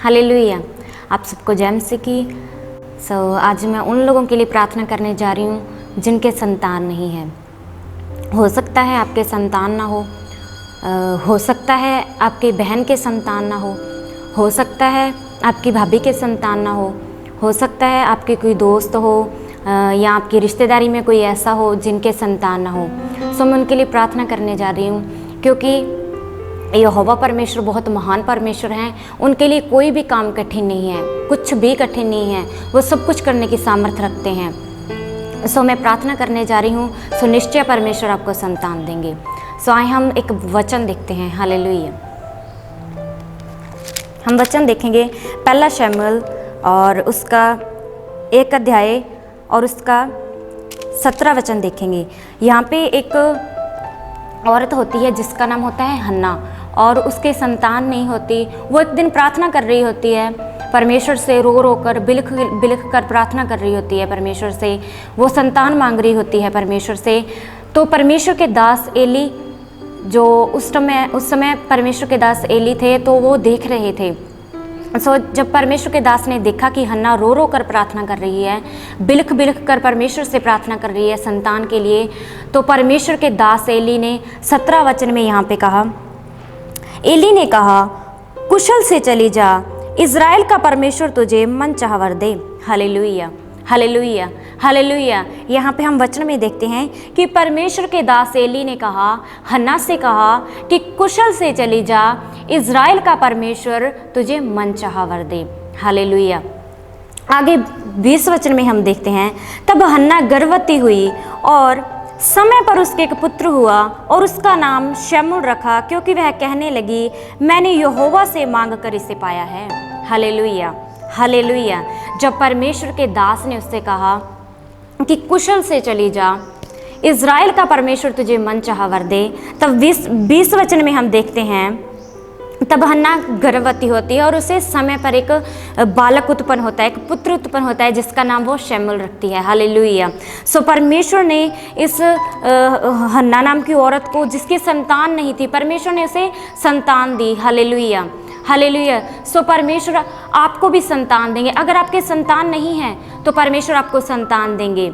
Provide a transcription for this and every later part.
Hallelujah. आप सबको जय मसीह की। आज मैं उन लोगों के लिए प्रार्थना करने जा रही हूँ जिनके संतान नहीं है। हो सकता है आपके संतान ना हो सकता है आपकी बहन के संतान ना हो सकता है आपकी भाभी के संतान ना हो सकता है आपके कोई दोस्त हो या आपकी रिश्तेदारी में कोई ऐसा हो जिनके संतान ना हो। मैं उनके लिए प्रार्थना करने जा रही हूँ, क्योंकि यहोवा परमेश्वर बहुत महान परमेश्वर हैं। उनके लिए कोई भी काम कठिन नहीं है, कुछ भी कठिन नहीं है। वो सब कुछ करने की सामर्थ्य रखते हैं। मैं प्रार्थना करने जा रही हूँ। निश्चय परमेश्वर आपको संतान देंगे। आइए हम एक वचन देखते हैं। हालेलुया। हम वचन देखेंगे पहला शमूएल और उसका 1 अध्याय और उसका 17 वचन देखेंगे। यहाँ पे एक औरत होती है जिसका नाम होता है हन्ना, और उसके संतान नहीं होती। वो एक दिन प्रार्थना कर रही होती है परमेश्वर से, रो कर बिलख कर प्रार्थना कर रही होती है परमेश्वर से। वो संतान मांग रही होती है परमेश्वर से। तो परमेश्वर के दास एली, जो उस समय परमेश्वर के दास एली थे, तो वो देख रहे थे। जब परमेश्वर के दास ने देखा कि हन्ना रो कर प्रार्थना कर रही है, बिलख कर परमेश्वर से प्रार्थना कर रही है संतान के लिए, तो परमेश्वर के दास एली ने 17 वचन में यहाँ पे कहा, एली ने कहा, कुशल से चली जा, इज़राइल का परमेश्वर तुझे मन चाहवर दे। Hallelujah, hallelujah, hallelujah. यहाँ पे हम वचन में देखते हैं कि परमेश्वर के दास एली ने कहा, हन्ना से कहा कि कुशल से चली जा, इज़राइल का परमेश्वर तुझे मन चाहवर दे। हालेलुया। आगे 20 वचन में हम देखते हैं, तब हन्ना गर्भवती हुई और समय पर उसके एक पुत्र हुआ और उसका नाम शमूएल रखा, क्योंकि वह कहने लगी, मैंने यहोवा से मांग कर इसे पाया है। Hallelujah, hallelujah. जब परमेश्वर के दास ने उससे कहा कि कुशल से चली जा, इज़राइल का परमेश्वर तुझे मन चाहवर दे, तब 20 वचन में हम देखते हैं, तब हन्ना गर्भवती होती है और उसे समय पर एक बालक उत्पन्न होता है, एक पुत्र उत्पन्न होता है, जिसका नाम वो शमूएल रखती है। हालेलुया। परमेश्वर ने इस हन्ना नाम की औरत को, जिसकी संतान नहीं थी, परमेश्वर ने उसे संतान दी। Hallelujah, hallelujah. परमेश्वर आपको भी संतान देंगे। अगर आपके संतान नहीं है तो परमेश्वर आपको संतान देंगे।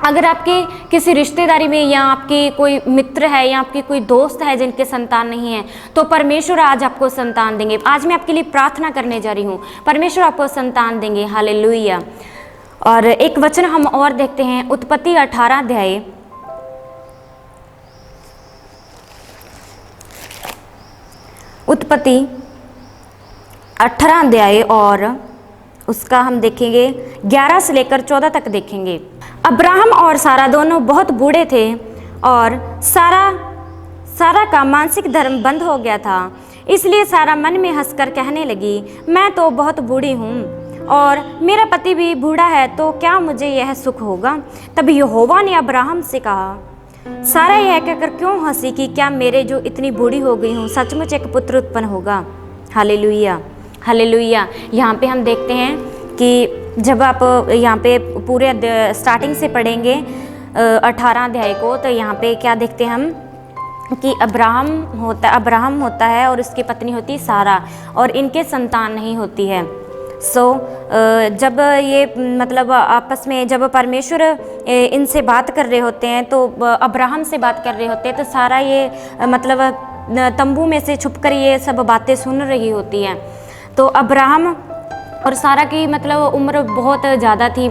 अगर आपके किसी रिश्तेदारी में या आपके कोई मित्र है या आपके कोई दोस्त है जिनके संतान नहीं है, तो परमेश्वर आज आपको संतान देंगे। आज मैं आपके लिए प्रार्थना करने जा रही हूँ, परमेश्वर आपको संतान देंगे। हालेलुया। और एक वचन हम और देखते हैं, उत्पत्ति 18 अध्याय, उत्पत्ति 18 अध्याय और उसका हम देखेंगे 11 से लेकर 14 तक देखेंगे। अब्राहम और सारा दोनों बहुत बूढ़े थे और सारा का मानसिक धर्म बंद हो गया था। इसलिए सारा मन में हंसकर कहने लगी, मैं तो बहुत बूढ़ी हूँ और मेरा पति भी बूढ़ा है, तो क्या मुझे यह सुख होगा? तब यहोवा ने अब्राहम से कहा, सारा यह कहकर क्यों हंसी कि क्या मेरे जो इतनी बूढ़ी हो गई हूँ सचमुच एक पुत्र उत्पन्न होगा? Hallelujah, hallelujah. यहाँ पे हम देखते हैं कि जब आप यहाँ पे पूरे स्टार्टिंग से पढ़ेंगे 18 अध्याय को, तो यहाँ पे क्या देखते हैं हम कि अब्राहम होता है और उसकी पत्नी होती सारा, और इनके संतान नहीं होती है। जब ये मतलब आपस में जब परमेश्वर इनसे बात कर रहे होते हैं, तो अब्राहम से बात कर रहे होते हैं, तो सारा ये मतलब तंबू में से छुपकर ये सब बातें सुन रही होती हैं। तो अब्राहम और सारा की मतलब उम्र बहुत ज़्यादा थी।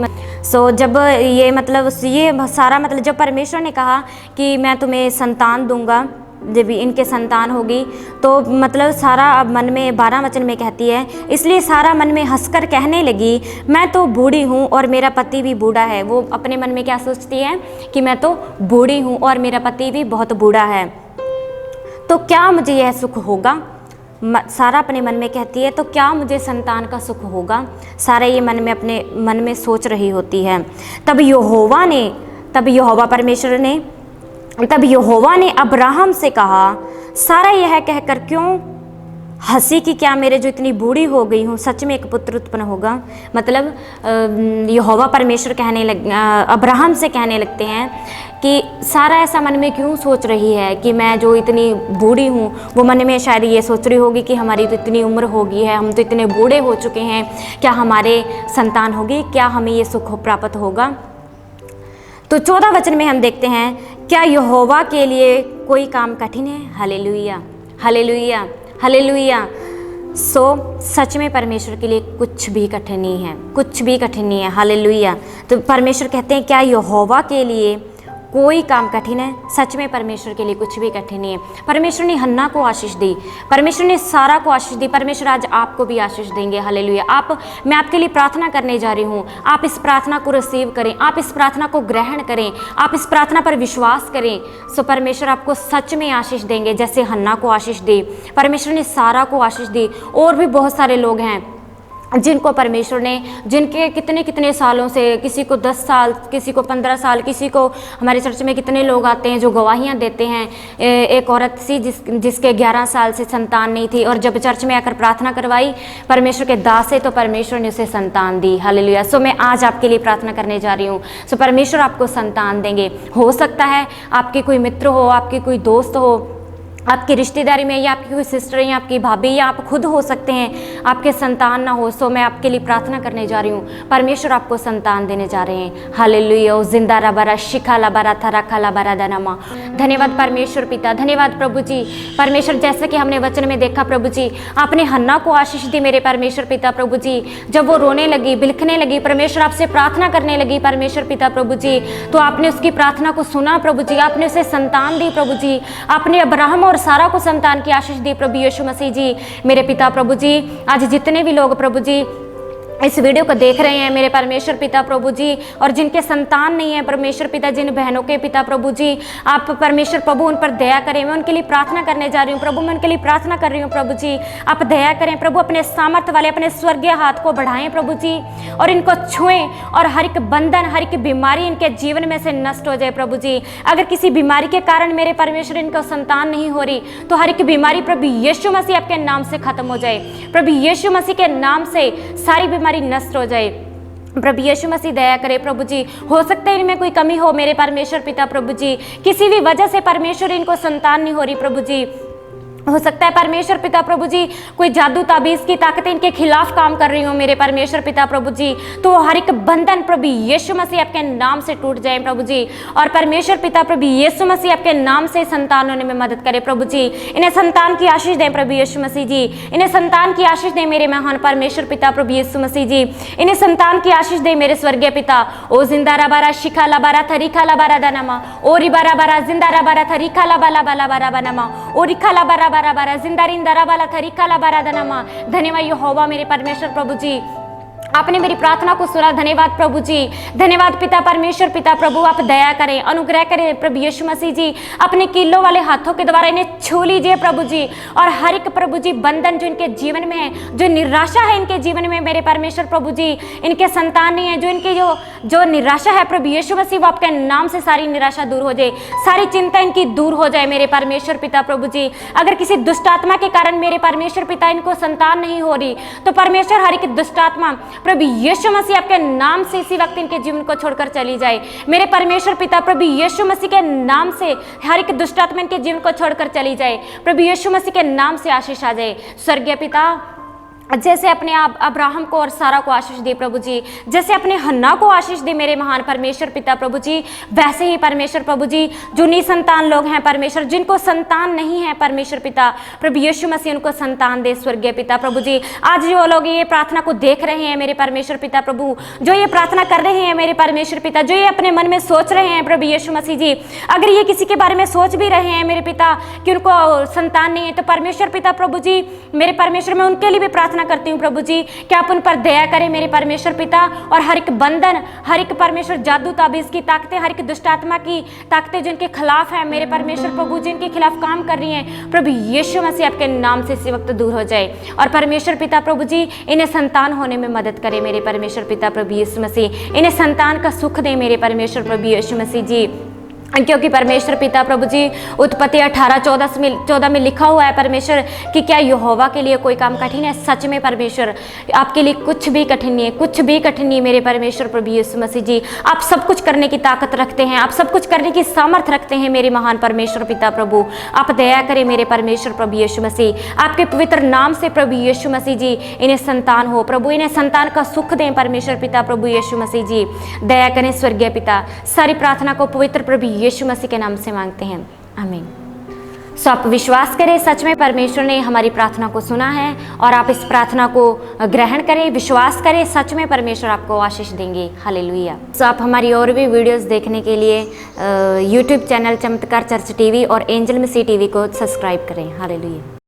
जब ये मतलब ये सारा मतलब जब परमेश्वर ने कहा कि मैं तुम्हें संतान दूंगा, जब इनके संतान होगी, तो मतलब सारा अब मन में 12 वचन में कहती है, इसलिए सारा मन में हंसकर कहने लगी, मैं तो बूढ़ी हूँ और मेरा पति भी बूढ़ा है। वो अपने मन में क्या सोचती है कि मैं तो बूढ़ी हूँ और मेरा पति भी बहुत बूढ़ा है, तो क्या मुझे यह सुख होगा? सारा अपने मन में कहती है, तो क्या मुझे संतान का सुख होगा? सारा ये अपने मन में सोच रही होती है। तब यहोवा ने अब्राहम से कहा, सारा यह कहकर क्यों हंसी कि क्या मेरे जो इतनी बूढ़ी हो गई हूँ, सच में एक पुत्र उत्पन्न होगा। मतलब यहोवा परमेश्वर कहने लग अब्राहम से कहने लगते हैं कि सारा ऐसा मन में क्यों सोच रही है कि मैं जो इतनी बूढ़ी हूँ, वो मन में शायद ये सोच रही होगी कि हमारी तो इतनी उम्र हो गई है, हम तो इतने बूढ़े हो चुके हैं, क्या हमारे संतान होगी, क्या हमें ये सुख प्राप्त होगा। तो 14 वचन में हम देखते हैं, क्या यहोवा के लिए कोई काम कठिन है। Hallelujah, hallelujah, hallelujah. सच में परमेश्वर के लिए कुछ भी कठिन नहीं है, कुछ भी कठिन नहीं है। हालेलुया। तो परमेश्वर कहते हैं क्या यहोवा के लिए कोई काम कठिन है। सच में परमेश्वर के लिए कुछ भी कठिन नहीं है। परमेश्वर ने हन्ना को आशीष दी, परमेश्वर ने सारा को आशीष दी, परमेश्वर आज आपको भी आशीष देंगे। हालेलुया। मैं आपके लिए प्रार्थना करने जा रही हूँ, आप इस प्रार्थना को रिसीव करें, आप इस प्रार्थना को ग्रहण करें, आप इस प्रार्थना पर विश्वास करें। सो परमेश्वर आपको सच में आशीष देंगे, जैसे हन्ना को आशीष दी, परमेश्वर ने सारा को आशीष दी। और भी बहुत सारे लोग हैं जिनको परमेश्वर ने, जिनके कितने कितने सालों से, किसी को 10 साल, किसी को 15 साल, किसी को, हमारे चर्च में कितने लोग आते हैं जो गवाहियाँ देते हैं। एक औरत सी जिसके 11 साल से संतान नहीं थी, और जब चर्च में आकर प्रार्थना करवाई परमेश्वर के दास से, तो परमेश्वर ने उसे संतान दी। हालेलुया। सो मैं आज आपके लिए प्रार्थना करने जा रही हूँ। सो परमेश्वर आपको संतान देंगे। हो सकता है आपके कोई मित्र हो, आपके कोई दोस्त हो, आपकी रिश्तेदारी में, या आपकी कोई सिस्टर, या आपकी भाभी, या आप खुद हो सकते हैं आपके संतान ना हो। सो मैं आपके लिए प्रार्थना करने जा रही हूँ, परमेश्वर आपको संतान देने जा रहे हैं। हालेलुया। ओ जिंदा रबरा शिखा लबरा थरखा लबरा दनमा। धन्यवाद परमेश्वर पिता, धन्यवाद प्रभु जी। परमेश्वर जैसे कि हमने वचन में देखा प्रभु जी, आपने हन्ना को आशीष दी मेरे परमेश्वर पिता प्रभु जी। जब वो रोने लगी, बिलखने लगी, परमेश्वर आपसे प्रार्थना करने लगी परमेश्वर पिता प्रभु जी, तो आपने उसकी प्रार्थना को सुना प्रभु जी, आपने उसे संतान दी प्रभु जी। आपने अब्राहम और सारा को संतान की आशीष दी प्रभु यीशु मसीह जी। मेरे पिता प्रभु जी, आज जितने भी लोग प्रभु जी इस वीडियो को देख रहे हैं मेरे परमेश्वर पिता प्रभु जी, और जिनके संतान नहीं है परमेश्वर पिता, जिन बहनों के पिता प्रभु जी, आप परमेश्वर प्रभु उन पर दया करें। मैं उनके लिए प्रार्थना करने जा रही हूँ प्रभु, मैं उनके लिए प्रार्थना कर रही हूँ प्रभु जी। आप दया करें प्रभु, अपने सामर्थ्य वाले अपने स्वर्गीय हाथ को बढ़ाएं प्रभु जी, और इनको छुएं, और हर एक बंधन, हर एक बीमारी इनके जीवन में से नष्ट हो जाए प्रभु जी। अगर किसी बीमारी के कारण मेरे परमेश्वर इनको संतान नहीं हो रही, तो हर एक बीमारी प्रभु यीशु मसीह आपके नाम से खत्म हो जाए। प्रभु यीशु मसीह के नाम से सारी बीमारी नष्ट हो जाए। प्रभु यीशु मसीह दया करे प्रभु जी। हो सकता है इनमें कोई कमी हो मेरे परमेश्वर पिता प्रभु जी, किसी भी वजह से परमेश्वर इनको संतान नहीं हो रही प्रभु जी। हो सकता है परमेश्वर पिता प्रभु जी कोई जादू ताबीज की ताकतें इनके खिलाफ काम कर रही हो मेरे परमेश्वर पिता प्रभु जी, तो हर एक बंधन प्रभु यीशु मसीह आपके नाम से टूट जाए प्रभु जी। और परमेश्वर पिता प्रभु यीशु मसीह आपके नाम से संतान होने में मदद करे प्रभु जी। इन्हें संतान की आशीष दें प्रभु यीशु मसीह जी, इन्हें संतान की आशीष दें मेरे महान परमेश्वर पिता प्रभु यीशु मसीह जी। इन्हें संतान की आशीष दें मेरे स्वर्गीय पिता। ओ जिंदा रबारा शिखा लबारा थरीखा लबारा दनमा, ओ रिबारा बारा जिंदा रबारा थरीखा लबाला बाला बारा बनमा, ओ रिखा लबारा बारा बारा जिंदारिंदा रबाला थरीखा लबारा दनमा। धन्यवाद यहोवा मेरे परमेश्वर प्रभु जी, आपने मेरी प्रार्थना को सुना। धन्यवाद प्रभु जी, धन्यवाद पिता परमेश्वर पिता प्रभु। आप दया करें, अनुग्रह करें प्रभु यीशु मसीह जी, अपने कीलों वाले हाथों के द्वारा इन्हें छू लीजिए प्रभु जी। और हर एक प्रभु जी बंधन जो इनके जीवन में है, जो निराशा है इनके जीवन में मेरे परमेश्वर प्रभु जी, इनके संतान नहीं है, जो इनकी जो निराशा है प्रभु यीशु मसीह, वो आपके नाम से सारी निराशा दूर हो जाए, सारी चिंता इनकी दूर हो जाए मेरे परमेश्वर पिता प्रभु जी। अगर किसी दुष्ट आत्मा के कारण मेरे परमेश्वर पिता इनको संतान नहीं हो रही, तो परमेश्वर हर एक दुष्ट आत्मा प्रभु यीशु मसीह आपके नाम से इसी वक्त इनके जीवन को छोड़कर चली जाए मेरे परमेश्वर पिता। प्रभु यीशु मसीह के नाम से हर एक दुष्ट आत्मा इनके जीवन को छोड़कर चली जाए प्रभु यीशु मसीह के नाम से आशीष आ जाए। स्वर्गीय पिता, जैसे अपने आप अब्राहम को और सारा को आशीष दी प्रभु जी, जैसे अपने हन्ना को आशीष दी मेरे महान परमेश्वर पिता प्रभु जी, वैसे ही परमेश्वर प्रभु जी जो निसंतान लोग हैं परमेश्वर, जिनको संतान नहीं है परमेश्वर पिता प्रभु यीशु मसीह, उनको संतान दे स्वर्गीय पिता प्रभु जी। आज जो लोग ये प्रार्थना को देख रहे हैं मेरे परमेश्वर पिता प्रभु, जो ये प्रार्थना कर रहे हैं मेरे परमेश्वर पिता, जो ये अपने मन में सोच रहे हैं प्रभु यीशु मसीह जी, अगर ये किसी के बारे में सोच भी रहे हैं मेरे पिता कि उनको संतान नहीं है, तो परमेश्वर पिता प्रभु जी मेरे परमेश्वर, मैं उनके लिए भी प्रार्थना करती हूँ प्रभु जी कि आप उन पर दया करें मेरे परमेश्वर पिता। और हर एक बंधन, हर एक परमेश्वर जादू ताबीज की ताकतें, हर एक दुष्ट आत्मा की ताकतें जिनके खिलाफ है मेरे परमेश्वर प्रभु, जिनके खिलाफ काम कर रही हैं प्रभु यीशु मसीह आपके नाम से इसी वक्त दूर हो जाए। और परमेश्वर पिता प्रभु जी इन्हें संतान होने में मदद करें मेरे परमेश्वर पिता प्रभु यीशु मसीह, इन्हें संतान का सुख दें मेरे परमेश्वर प्रभु यीशु मसीह जी। क्योंकि परमेश्वर पिता प्रभु जी उत्पत्ति 18:14 में लिखा हुआ है परमेश्वर कि क्या यहोवा के लिए कोई काम कठिन है। सच में परमेश्वर आपके लिए कुछ भी कठिन नहीं है, कुछ भी कठिन नहीं है मेरे परमेश्वर प्रभु यीशु मसीह जी। आप सब कुछ करने की ताकत रखते हैं, आप सब कुछ करने की सामर्थ रखते हैं मेरे महान परमेश्वर पिता प्रभु। आप दया करें मेरे परमेश्वर प्रभु यीशु मसीह, आपके पवित्र नाम से प्रभु यीशु मसीह जी इन्हें संतान हो प्रभु, इन्हें संतान का सुख दें परमेश्वर पिता प्रभु यीशु मसीह जी। दया करें स्वर्गीय पिता। सारी प्रार्थना को पवित्र प्रभु यीशु मसीह के नाम से मांगते हैं, आमीन। सो आप विश्वास करें सच में परमेश्वर ने हमारी प्रार्थना को सुना है और आप इस प्रार्थना को ग्रहण करें, विश्वास करें, सच में परमेश्वर आपको आशीष देंगे। हालेलुया। सो आप हमारी और भी वीडियोस देखने के लिए यूट्यूब चैनल चमत्कार चर्च टीवी और एंजल मसीह टीवी को सब्सक्राइब करें। हालेलुया।